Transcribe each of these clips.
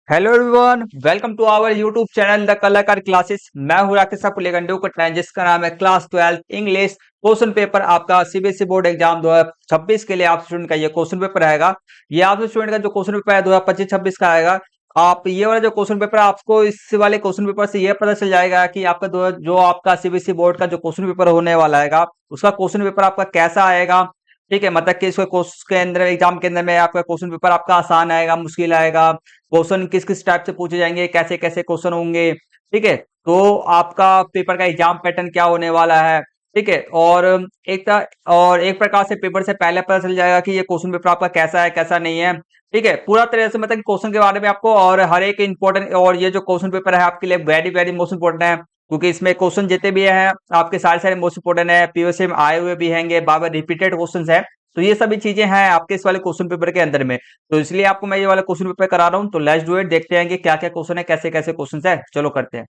Hello everyone, welcome to our YouTube channel the Kalakar classes. मैं हूं राकेश, आपको लेकर न्यू करना है जिसका नाम है क्लास 12 इंग्लिश क्वेश्चन पेपर। आपका सीबीएसई बोर्ड एग्जाम 2026 के लिए आप स्टूडेंट का ये क्वेश्चन पेपर आएगा। ये आप स्टूडेंट का जो क्वेश्चन पेपर है 2025-26 का आएगा। आप ये वाला जो क्वेश्चन पेपर है, आपको इस वाले क्वेश्चन पेपर से ये पता चल जाएगा कि आपका जो आपका सीबीएसई बोर्ड का जो क्वेश्चन पेपर होने वाला है उसका क्वेश्चन पेपर आपका कैसा आएगा। ठीक है, मतलब कि इसको कोर्स के अंदर एग्जाम के अंदर में आपका क्वेश्चन पेपर आपका आसान आएगा, मुश्किल आएगा, क्वेश्चन किस किस टाइप से पूछे जाएंगे, कैसे कैसे क्वेश्चन होंगे। ठीक है, तो आपका पेपर का एग्जाम पैटर्न क्या होने वाला है। ठीक है, और एक प्रकार से पेपर से पहले पता चल जाएगा कि ये क्वेश्चन पेपर आपका कैसा है कैसा नहीं है। ठीक है, पूरा तरह से मतलब क्वेश्चन के बारे में आपको और हर एक इंपॉर्टेंट, और ये जो क्वेश्चन पेपर है आपके लिए वेरी वेरी मोस्ट इंपॉर्टेंट है, क्योंकि इसमें क्वेश्चन जितने भी हैं आपके सारे सारे मोस्ट इंपोर्टेंट है, पीओसी में आए हुए भी हैंगे, बार बार रिपीटेड क्वेश्चन है। तो ये सभी चीजें हैं आपके इस वाले क्वेश्चन पेपर के अंदर में। तो इसलिए आपको मैं ये वाला क्वेश्चन पेपर करा रहा हूँ। तो लेट्स डू इट, देखते हैं कि क्या क्या क्वेश्चन है, कैसे कैसे क्वेश्चन है। चलो करते हैं।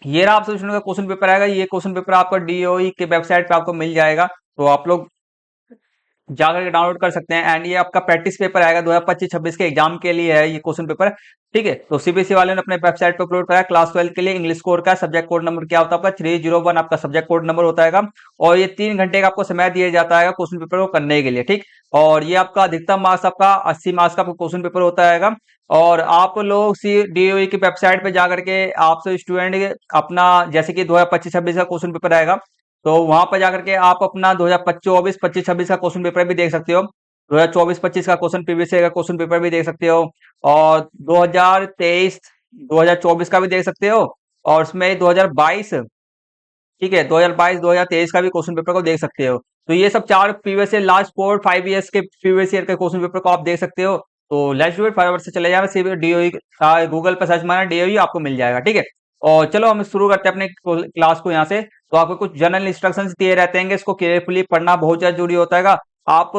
ये रहा आपसे का क्वेश्चन पेपर आएगा। ये क्वेश्चन पेपर आपका डीओई के वेबसाइट पे आपको मिल जाएगा, तो आप लोग जाकर के डाउनलोड कर सकते हैं। एंड ये आपका प्रैक्टिस पेपर आएगा 2025-26 के एग्जाम के लिए है ये क्वेश्चन पेपर। ठीक है, तो सीबीएसई वाले ने अपने वेबसाइट पे अपलोड करा है। क्लास 12 के लिए इंग्लिश कोड का सब्जेक्ट कोड नंबर क्या होता है आपका 301, आपका सब्जेक्ट कोड नंबर होता है। और ये 3 घंटे का आपको समय दिया जाता है क्वेश्चन पेपर को करने के लिए। ठीक, और ये आपका अधिकतम मार्क्स आपका 80 मार्क्स का क्वेश्चन पेपर होता है। और आप लोग सी डीओई की वेबसाइट पे जाकर के आपसे स्टूडेंट अपना, जैसे कि 2025-26 का क्वेश्चन पेपर आएगा, तो वहां पर जाकर के आप अपना 2024 25-26 का क्वेश्चन पेपर भी देख सकते हो। 2024-25 का क्वेश्चन प्रीवियस ईयर का क्वेश्चन पेपर भी देख सकते हो। और 2023 2024 का भी देख सकते हो। और उसमें 2022, ठीक है, 2022 2023 का भी क्वेश्चन पेपर को देख सकते हो। तो ये सब चार प्रीवियस ईयर, लास्ट 4-5 ईयर्स के प्रीवियस ईयर के क्वेश्चन पेपर को आप देख सकते हो। तो लेट्स डू इट, फटाफट से चले जाना सीबी डीओई, गूगल पर सर्च मारना डीओई, आपको मिल जाएगा। ठीक है, और चलो हम शुरू करते हैं अपने क्लास को यहाँ से। तो आपको कुछ जनरल इंस्ट्रक्शंस दिए रहते हैं, इसको केयरफुली पढ़ना बहुत ज्यादा जरूरी होता है। आप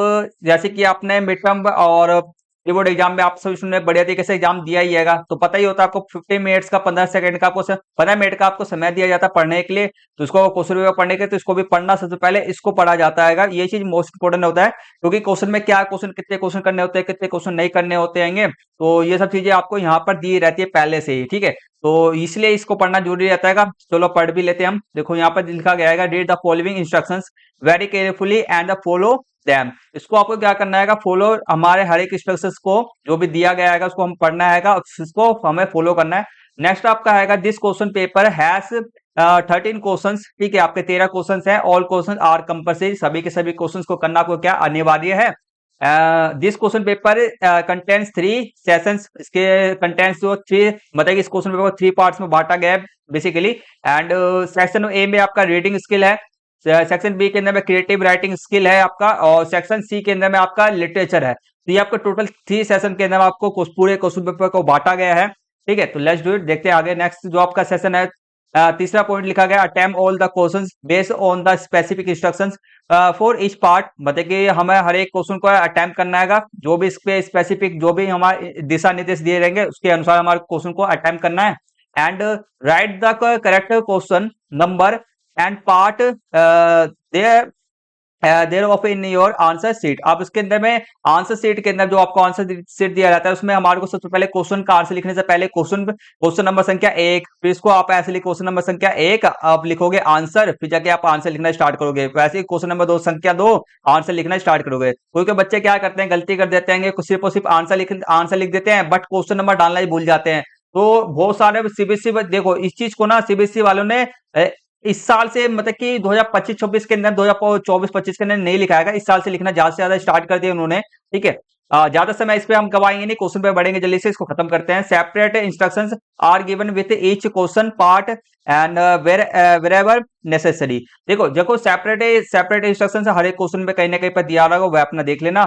जैसे कि आपने मिड टर्म और बोर्ड एग्जाम में आप सभी ने बढ़िया तरीके से एग्जाम दिया ही है, तो पता ही होता है आपको 15 मिनट्स का 15 सेकंड का आपको 15 मिनट का आपको समय दिया जाता है पढ़ने के लिए। तो इसको क्वेश्चन पेपर पढ़ने के, तो इसको भी पढ़ना, सबसे पहले इसको पढ़ा जाता है। ये चीज मोस्ट इंपोर्टेंट होता है, क्योंकि क्वेश्चन में क्या क्वेश्चन, कितने क्वेश्चन करने होते हैं, कितने क्वेश्चन नहीं करने होते हैं, तो ये सब चीजें आपको यहाँ पर दी रहती है पहले से ही। ठीक है, तो इसलिए इसको पढ़ना जरूरी रहता है। चलो पढ़ भी लेते हैं हम। देखो यहाँ पर लिखा गया है, read the following instructions very carefully and follow them. इसको आपको क्या करना है, फॉलो, हमारे हर एक इंस्ट्रक्शंस को जो भी दिया गया है उसको हम पढ़ना है, उसको हमें फॉलो करना है। नेक्स्ट आपका है, this question paper has 13 question. ठीक है, आपके 13 क्वेश्चन है। ऑल क्वेश्चन आर कंपल्सरी, सभी के सभी क्वेश्चन को करना आपको क्या अनिवार्य है। This question paper contents 3 sessions. इसके कंटेंट्स जो 3, मतलब इस क्वेश्चन पेपर को 3 पार्ट्स में बांटा गया है बेसिकली। एंड सेक्शन ए में आपका रीडिंग स्किल है, सेक्शन बी के अंदर में क्रिएटिव राइटिंग स्किल है आपका, और सेक्शन सी के अंदर में आपका लिटरेचर है। तो ये आपका टोटल 3 सेशन के अंदर आपको पूरे क्वेश्चन पेपर को बांटा गया है। ठीक है, तो लेट्स डू इट, देखते हैं आगे। नेक्स्ट जो आपका सेशन है, तीसरा पॉइंट लिखा गया, attempt all the questions based on the specific instructions for each part. मतलब कि हमें हर एक क्वेश्चन को अटेम्प्ट करना है, जो भी इस पे स्पेसिफिक, जो भी हमारे दिशा निर्देश दिए रहेंगे उसके अनुसार हमारे क्वेश्चन को अटेम्प्ट करना है। And write the correct question number and part there there of in your answer sheet. आप इसके अंदर में आंसर सीट के अंदर जो आपको आंसर सीट दिया जाता है, उसमें हमारे को सबसे पहले क्वेश्चन का आंसर लिखने से पहले क्वेश्चन नंबर संख्या 1, फिर इसको आप ऐसे लिख, क्वेश्चन नंबर संख्या 1 आप लिखोगे आंसर, फिर जाके आप आंसर लिखना स्टार्ट करोगे। वैसे ही क्वेश्चन नंबर 2 संख्या 2 आंसर लिखना स्टार्ट करोगे। कोई कोई बच्चे क्या करते हैं, गलती कर देते हैं, सिर्फ और सिर्फ आंसर लिख देते हैं, बट क्वेश्चन नंबर डालना ही भूल जाते हैं। तो बहुत सारे सीबीएसई, देखो इस चीज को ना सीबीएसई वालों ने इस साल से, मतलब कि 2025-26 के अंदर, 2024-25 के अंदर नहीं लिखा है, इस साल से लिखना ज्यादा से ज्यादा स्टार्ट कर दिया उन्होंने। ठीक है, ज्यादा समय इस पे हम गवाएंगे नहीं, क्वेश्चन पे बढ़ेंगे जल्दी से, इसको खत्म करते हैं। Separate instructions are given with each question part and wherever necessary. देखो देखो सेपरेट सेपरेट इंस्ट्रक्शन हर एक क्वेश्चन पे कहीं ना कहीं पर दिया रहा होगा, वो अपना देख लेना।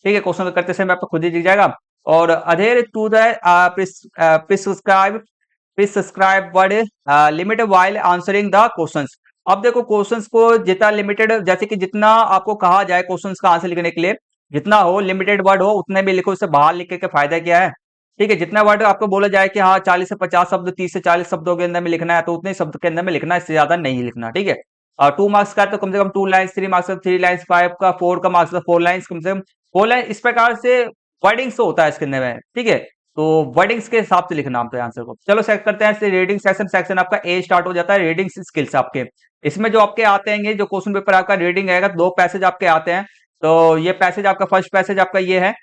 ठीक है, क्वेश्चन करते समय आपको खुद ही दिख जाएगा। और adhere to the prescribe prescribe word limit while answering the questions. अब देखो क्वेश्चंस को जितना लिमिटेड, जैसे कि जितना आपको कहा जाए क्वेश्चंस का आंसर लिखने के लिए, जितना हो लिमिटेड वर्ड हो उतने भी लिखो, इससे बाहर लिख के फायदा क्या है। ठीक है, जितना वर्ड आपको बोला जाए कि हाँ 40 से 50 शब्द, 30 से 40 शब्दों के अंदर में लिखना है, तो उतने शब्द के अंदर में लिखना है, इससे ज्यादा नहीं लिखना। ठीक है, टू मार्क्स का तो कम से कम 2 लाइन्स, 3 मार्क्स का 3 लाइन्स, 5 का 4 का मार्क्स का 4 लाइन्स, कम से कम 4 लाइन, इस प्रकार से वर्डिंग्स होता है इसके अंदर में, ठीक है। तो वर्डिंग्स के हिसाब से लिखना आप आंसर को। चलो चेक करते हैं, रीडिंग सेक्शन, सेक्शन आपका ए स्टार्ट हो जाता है, रीडिंग स्किल्स आपके। इसमें जो आपके आते हैं, जो क्वेश्चन पेपर आपका रीडिंग रहेगा, 2 पैसेज आपके आते हैं। तो ये पैसेज आपका, फर्स्ट पैसेज आपका ये है,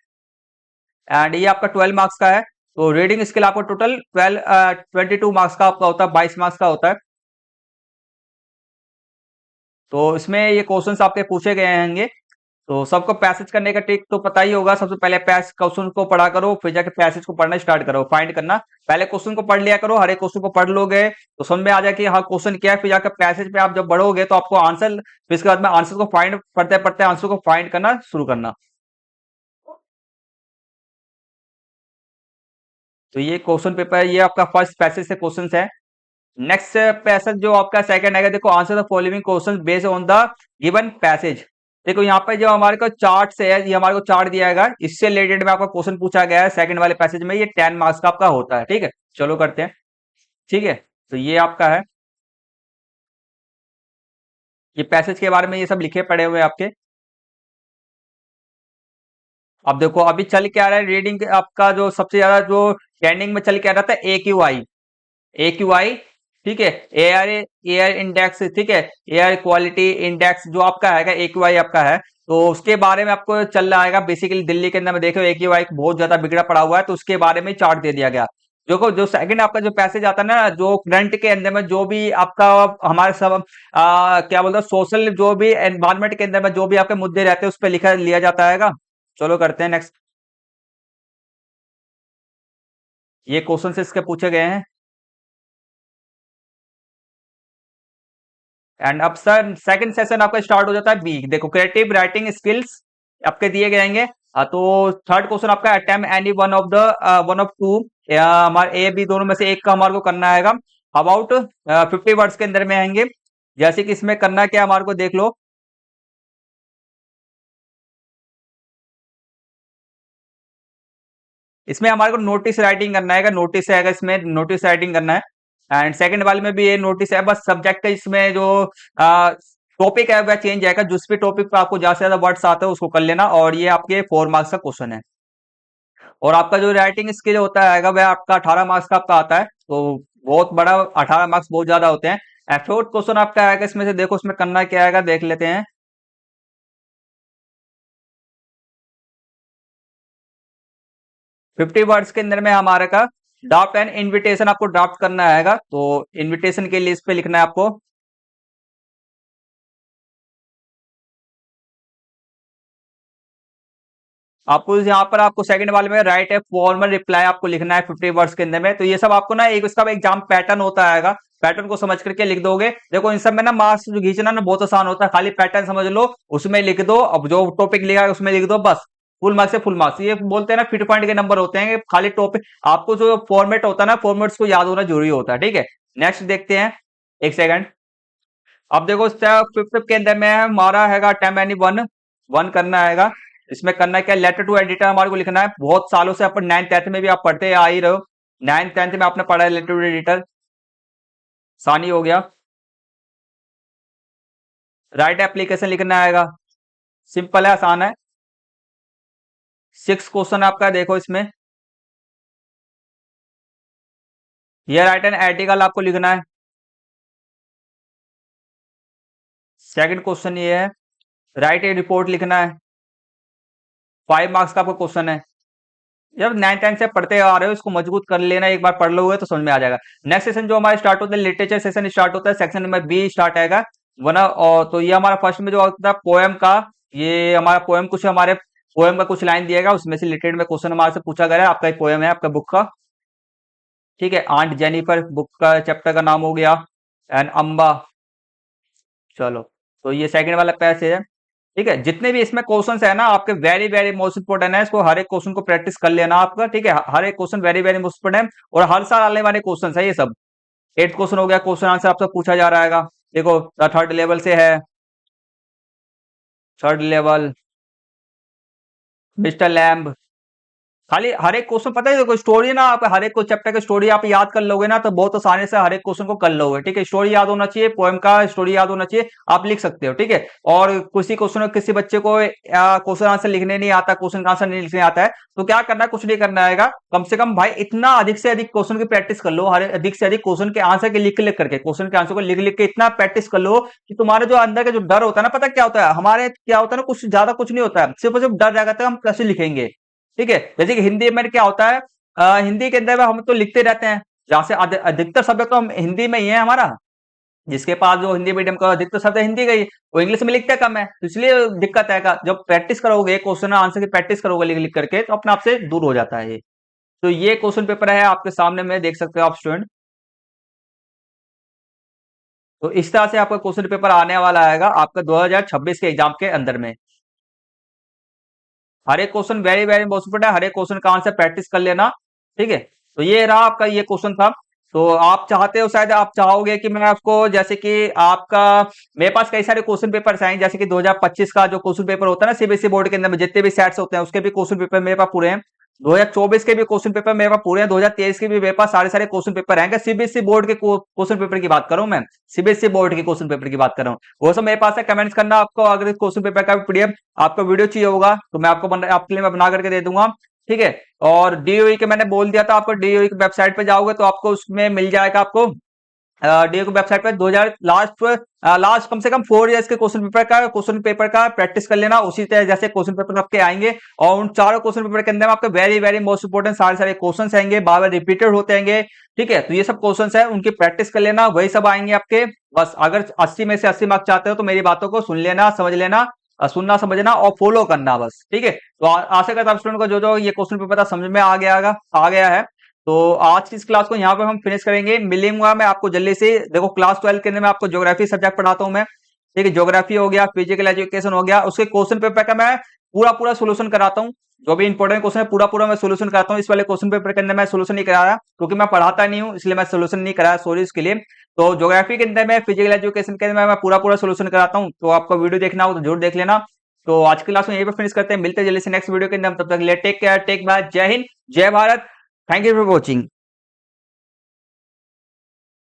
एंड ये आपका 12 मार्क्स का है। तो रीडिंग स्किल आपको टोटल 22 मार्क्स का आपका होता है, 22 मार्क्स का होता है। तो इसमें ये क्वेश्चंस आपके पूछे गए होंगे। तो सबको पैसेज करने का ट्रिक तो पता ही होगा। सबसे पहले पैस क्वेश्चन को पढ़ा करो, फिर जाके पैसेज को पढ़ना स्टार्ट करो, फाइंड करना। पहले क्वेश्चन को पढ़ लिया करो, हर एक क्वेश्चन को पढ़ लोगे तो समझ में आ जाए कि हाँ क्वेश्चन क्या है। फिर जाकर पैसेज पे आप जब बढ़ोगे तो आपको आंसर, फिर इसके बाद में आंसर को फाइंड, पढ़ते पढ़ते आंसर को फाइंड करना शुरू करना। तो ये क्वेश्चन पेपर, ये आपका फर्स्ट पैसेज से क्वेश्चन है। नेक्स्ट पैसेज जो आपका सेकंड आएगा, देखो answer the following question based on the given passage. देखो यहाँ पे जो हमारे को चार्ट से है, ये हमारे को चार्ट दिया गया, इससे रिलेटेड में आपका क्वेश्चन पूछा गया है सेकंड वाले पैसेज में। ये 10 मार्क्स का आपका होता है, ठीक है। चलो करते हैं, ठीक है। तो ये आपका है, ये पैसेज के बारे में ये सब लिखे पड़े हुए हैं आपके। अब देखो अभी चल क्या रहा है, रीडिंग आपका जो सबसे ज्यादा जो ट्रेंडिंग में चल के आ रहा था, ए Q I, A Q I, ठीक है। एआर इंडेक्स, ठीक है। एआर क्वालिटी इंडेक्स जो आपका है, ए क्यू आई आपका है। तो उसके बारे में आपको चल रहा है बेसिकली। दिल्ली के अंदर में देखो ए क्यू आई बहुत ज्यादा बिगड़ा पड़ा हुआ है, तो उसके बारे में चार्ट दे दिया गया। देखो जो सेकंड आपका जो पैसेज आता है ना, जो करंट के अंदर में जो भी आपका हमारे सब क्या बोलते हैं, सोशल जो भी एनवायरमेंट के अंदर में जो भी आपके मुद्दे रहते हैं उस पर लिखा लिया जाता है। चलो करते हैं नेक्स्ट। ये क्वेश्चन इसके पूछे गए हैं। एंड अब सर सेकंड सेशन आपका स्टार्ट हो जाता है बी। देखो क्रिएटिव राइटिंग स्किल्स आपके दिए जाएंगे। तो थर्ड क्वेश्चन आपका attempt any one of two, हमारे ए बी दोनों में से एक का हमारे को करना है। अबाउट 50 वर्ड्स के अंदर में आएंगे। जैसे कि इसमें करना क्या हमारे को देख लो। इसमें हमारे को नोटिस राइटिंग करना है, नोटिस है इसमें, नोटिस राइटिंग करना है। एंड सेकंड वाले में भी ये नोटिस है, बस सब्जेक्ट है इसमें जो टॉपिक है वह चेंज आएगा। जिस भी टॉपिक पे आपको ज्यादा से ज्यादा वर्ड्स आते हैं उसको कर लेना, और ये आपके 4 मार्क्स का क्वेश्चन है। और आपका जो राइटिंग स्किल होता है वह आपका 18 मार्क्स का आपका आता है। तो बहुत बड़ा, 18 मार्क्स बहुत ज्यादा होते हैं। फोर्थ क्वेश्चन आपका आएगा इसमें से, देखो इसमें करना क्या आएगा देख लेते हैं। 50 वर्ड्स के अंदर में हमारे का ड्राफ्ट एंड इनविटेशन आपको ड्राफ्ट करना आएगा। तो इनविटेशन के लिए इस पे लिखना है आपको। आपको यहाँ पर आपको सेकंड वाले में राइट है फॉर्मल रिप्लाई आपको लिखना है 50 वर्ड्स के अंदर में। तो ये सब आपको ना एक उसका एग्जाम पैटर्न होता है, पैटर्न को समझ करके लिख दोगे। देखो इन सब में ना मार्क्स जो खींचना ना बहुत आसान होता है, खाली पैटर्न समझ लो, उसमें लिख दो। अब जो टॉपिक लिखा है उसमें लिख दो, बस फुल मार्क्स से फुल मार्क्स। ये बोलते हैं ना फिट पॉइंट के नंबर होते हैं, खाली टॉपिक आपको जो फॉर्मेट होता है ना, फॉर्मेट्स को याद होना जरूरी होता है, ठीक है। नेक्स्ट देखते हैं, एक सेकंड। अब देखो फिफ्थ के अंदर में हमारा हैगा टेम एनी वन, वन करना हैगा। इसमें करना क्या, लेटर टू एडिटर हमारे को लिखना है। बहुत सालों से अपन 9th 10th में भी आप पढ़ते आ ही रहे हो, 9th 10th में आपने पढ़ा है लेटर टू एडिटर, सानी हो गया। राइट एप्लीकेशन लिखना आएगा, सिंपल है, आसान है। 6 क्वेश्चन आपका देखो इसमें, ये राइट एन आर्टिकल आपको लिखना है। सेकंड क्वेश्चन ये है, राइट ए रिपोर्ट लिखना है। 5 मार्क्स का आपका क्वेश्चन है। जब 9th 10th से पढ़ते आ रहे हो इसको मजबूत कर लेना, एक बार पढ़ लोगे तो समझ में आ जाएगा। नेक्स्ट सेशन जो हमारा स्टार्ट होता है, लिटरेचर सेशन स्टार्ट होता है, सेक्शन नंबर बी स्टार्ट आएगा वना। और तो ये हमारा फर्स्ट में जो होता है पोएम का, ये हमारा पोएम, कुछ हमारे पोएम का कुछ लाइन दिएगा, उसमें से रिलेटेड में क्वेश्चन हमारे से पूछा गया है। आपका एक पोएम है आपका बुक का, ठीक है। आंट जेनिफर बुक का चैप्टर का नाम हो गया, एंड अम्बा। चलो, तो ये सेकंड वाला पैसेज है, ठीक है। जितने भी इसमें क्वेश्चंस है ना आपके, वेरी वेरी मोस्ट इंपोर्टेंट है। इसको हर एक क्वेश्चन को प्रैक्टिस कर लेना आपका, ठीक है। हर एक question very very most important है, और हर साल आने वाले क्वेश्चन है ये सब। 8th क्वेश्चन हो गया, क्वेश्चन आंसर आपसे पूछा जा रहा है। देखो थर्ड लेवल से है, थर्ड लेवल, मिस्टर लैम्ब, खाली हर एक क्वेश्चन पता है, देखो स्टोरी ना, आप हर एक चैप्टर की स्टोरी आप याद कर लोगे ना तो बहुत आसानी से हर एक क्वेश्चन को कर लोगे, ठीक है। स्टोरी याद होना चाहिए, पोएम का स्टोरी याद होना चाहिए, आप लिख सकते हो, ठीक है। और किसी क्वेश्चन किसी बच्चे को क्वेश्चन आंसर लिखने नहीं आता, क्वेश्चन आंसर नहीं लिखने आता है, तो क्या करना है, कुछ नहीं करना है, कम से कम भाई इतना अधिक से अधिक क्वेश्चन की प्रैक्टिस कर लो, हर अधिक से अधिक क्वेश्चन के आंसर के लिख लिख करके, क्वेश्चन के आंसर को लिख लिख के इतना प्रैक्टिस कर लो कि तुम्हारे जो अंदर का जो डर होता है ना, पता क्या होता है, हमारे क्या होता है ना, कुछ ज्यादा कुछ नहीं होता है, सिर्फ और सिर्फ डर रह जाता है हम कैसे लिखेंगे, ठीक है। जैसे कि हिंदी में क्या होता है, हिंदी के अंदर हम तो लिखते रहते हैं, जहां से अधिकतर शब्द तो हम हिंदी में ही है हमारा, जिसके पास जो हिंदी मीडियम का अधिकतर शब्द हिंदी का ही, वो इंग्लिश में लिखते कम है, तो इसलिए दिक्कत है का। जब प्रैक्टिस करोगे क्वेश्चन आंसर की प्रैक्टिस करोगे लिख लिख करके, तो अपने आप से दूर हो जाता है ये। तो ये क्वेश्चन पेपर है आपके सामने में, देख सकते हो आप स्टूडेंट। तो इस तरह से आपका क्वेश्चन पेपर आने वाला आएगा आपका 2026 के एग्जाम के अंदर में। हर एक क्वेश्चन वेरी वेरी इंपॉर्टेंट है, हर एक क्वेश्चन का आंसर प्रैक्टिस कर लेना, ठीक है। तो ये रहा आपका ये क्वेश्चन था। तो आप चाहते हो, शायद आप चाहोगे कि मैं आपको, जैसे कि आपका, मेरे पास कई सारे क्वेश्चन पेपर्स आए, जैसे कि 2025 का जो क्वेश्चन पेपर होता है ना सीबीएसई बोर्ड के अंदर में, जितने भी सेट्स होते हैं उसके भी क्वेश्चन पेपर मेरे पास पूरे हैं। 2024 के भी क्वेश्चन पेपर मेरे पास पूरे हैं, 2023 के भी मेरे पास सारे सारे क्वेश्चन पेपर हैं। सीबीएसई बोर्ड के क्वेश्चन पेपर की बात करूं मैं, सीबीएसई बोर्ड के क्वेश्चन पेपर की बात कर रहा हूं, वो सब मेरे पास है। कमेंट्स करना आपको, अगर इस क्वेश्चन पेपर का पीडीएफ आपको वीडियो चाहिए होगा तो मैं आपको आपके लिए मैं बना करके दे दूंगा, ठीक है। और डीओई के मैंने बोल दिया था आपको, डीओई की वेबसाइट पे जाओगे तो आपको उसमें मिल जाएगा आपको, डीओ की वेबसाइट पे 2000 लास्ट कम से कम 4 इयर्स के क्वेश्चन पेपर का प्रैक्टिस कर लेना, उसी तरह जैसे क्वेश्चन पेपर आपके आएंगे। और उन चारों क्वेश्चन पेपर के अंदर आपके वेरी वेरी मोस्ट इंपोर्टेंट सारे सारे क्वेश्चन आएंगे, बार बार रिपीटेड होते आएंगे, ठीक है। तो ये सब क्वेश्चन है, उनकी प्रैक्टिस कर लेना, वही सब आएंगे आपके। बस अगर 80 में से 80 मार्क्स चाहते हो तो मेरी बातों को सुन लेना, समझ लेना, सुनना समझना और फॉलो करना, बस, ठीक है। तो आशा करता हूं स्टूडेंट को जो जो ये क्वेश्चन पेपर था समझ में आ गया है। तो आज की इस क्लास को यहाँ पे हम फिनिश करेंगे, मिलूंगा मैं आपको जल्दी से। देखो क्लास 12 के अंदर मैं आपको ज्योग्राफी सब्जेक्ट पढ़ाता हूँ मैं, ठीक है। ज्योग्राफी हो गया, फिजिकल एजुकेशन हो गया, उसके क्वेश्चन पेपर का मैं पूरा पूरा सोल्यूशन कराता हूँ। जो भी इंपॉर्टेंट क्वेश्चन है पूरा पूरा मैं सोल्यूशन कराता हूँ। इस वाले क्वेश्चन पेपर के अंदर मैं सोल्यूशन नहीं कराया क्योंकि मैं पढ़ाता नहीं हूँ, इसलिए मैं सोल्यूशन नहीं कराया, सॉरी इसके लिए। तो ज्योग्राफी के अंदर मैं, फिजिकल एजुकेशन के अंदर मैं पूरा पूरा सोल्यूशन कराता हूँ, तो आपको वीडियो देखना हो तो जरूर देख लेना। तो आज की क्लास में यहीं पर फिनिश करते हैं, मिलते हैं जल्दी से नेक्स्ट वीडियो के अंदर, तब तक ले टेक केयर, टेक बाय, जय हिंद, जय Bharat, thank you for watching.